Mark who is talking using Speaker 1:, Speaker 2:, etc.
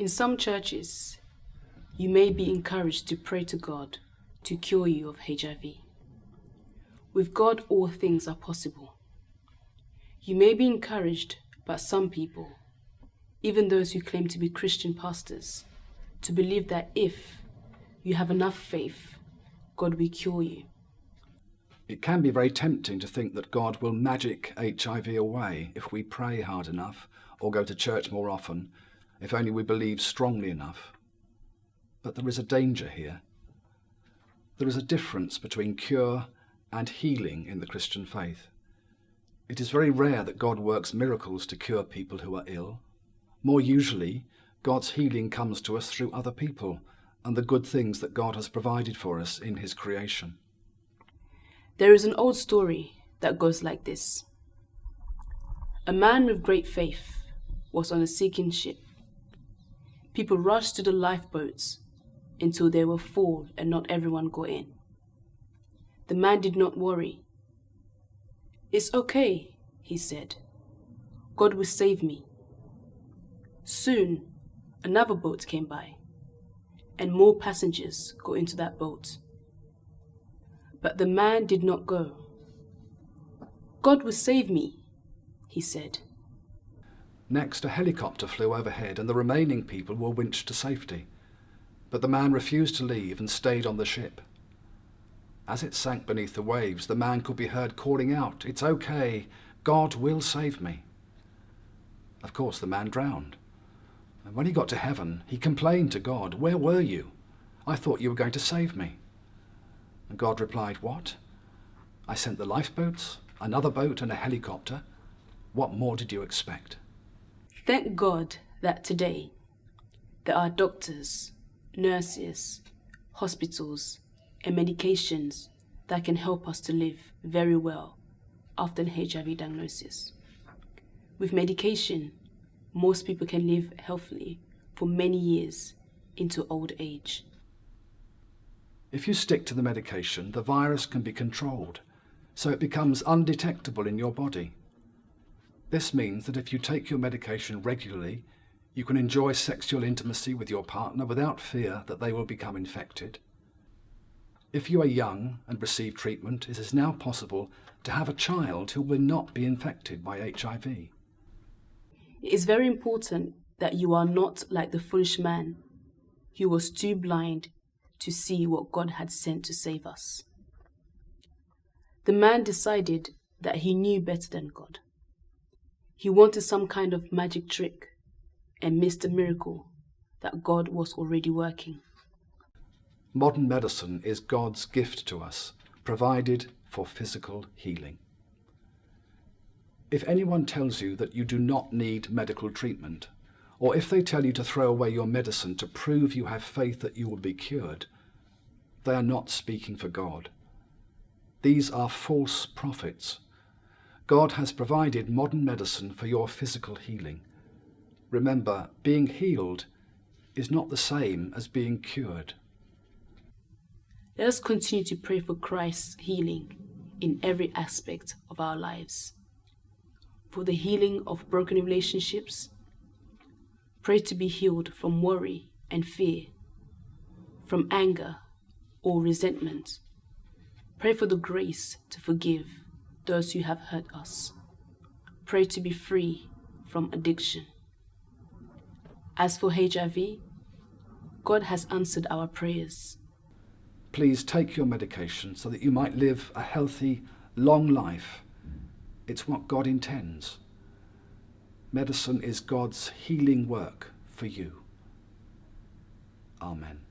Speaker 1: some churches, you may be encouraged to pray to God to cure you of HIV. With God, all things are possible. You may be encouraged by some people, even those who claim to be Christian pastors, to believe that if you have enough faith, God will cure you.
Speaker 2: It can be very tempting to think that God will magic HIV away if we pray hard enough or go to church more often, if only we believe strongly enough. But there is a danger here. There is a difference between cure and healing in the Christian faith. It is very rare that God works miracles to cure people who are ill. More usually, God's healing comes to us through other people and the good things that God has provided for us in his creation.
Speaker 1: There is an old story that goes like this. A man with great faith was on a sinking ship. People rushed to the lifeboats until they were full and not everyone got in. The man did not worry. "It's okay," he said. "God will save me." Soon, another boat came by, and more passengers got into that boat. But the man did not go. "God will save me," he said.
Speaker 2: Next, a helicopter flew overhead and the remaining people were winched to safety. But the man refused to leave and stayed on the ship. As it sank beneath the waves, the man could be heard calling out, "It's okay, God will save me." Of course, the man drowned. And when he got to heaven, he complained to God, "Where were you? I thought you were going to save me." And God replied, "What? I sent the lifeboats, another boat and a helicopter. What more did you expect?"
Speaker 1: Thank God that today there are doctors, nurses, hospitals, and medications that can help us to live very well after an HIV diagnosis. With medication, most people can live healthily for many years into old age.
Speaker 2: If you stick to the medication, the virus can be controlled, so it becomes undetectable in your body. This means that if you take your medication regularly, you can enjoy sexual intimacy with your partner without fear that they will become infected. If you are young and receive treatment, it is now possible to have a child who will not be infected by HIV.
Speaker 1: It is very important that you are not like the foolish man who was too blind to see what God had sent to save us. The man decided that he knew better than God. He wanted some kind of magic trick and missed the miracle that God was already working.
Speaker 2: Modern medicine is God's gift to us, provided for physical healing. If anyone tells you that you do not need medical treatment, or if they tell you to throw away your medicine to prove you have faith that you will be cured, they are not speaking for God. These are false prophets. God has provided modern medicine for your physical healing. Remember, being healed is not the same as being cured.
Speaker 1: Let us continue to pray for Christ's healing in every aspect of our lives. For the healing of broken relationships, pray to be healed from worry and fear, from anger or resentment. Pray for the grace to forgive those who have hurt us. Pray to be free from addiction. As for HIV, God has answered our prayers.
Speaker 2: Please take your medication so that you might live a healthy, long life. It's what God intends. Medicine is God's healing work for you. Amen.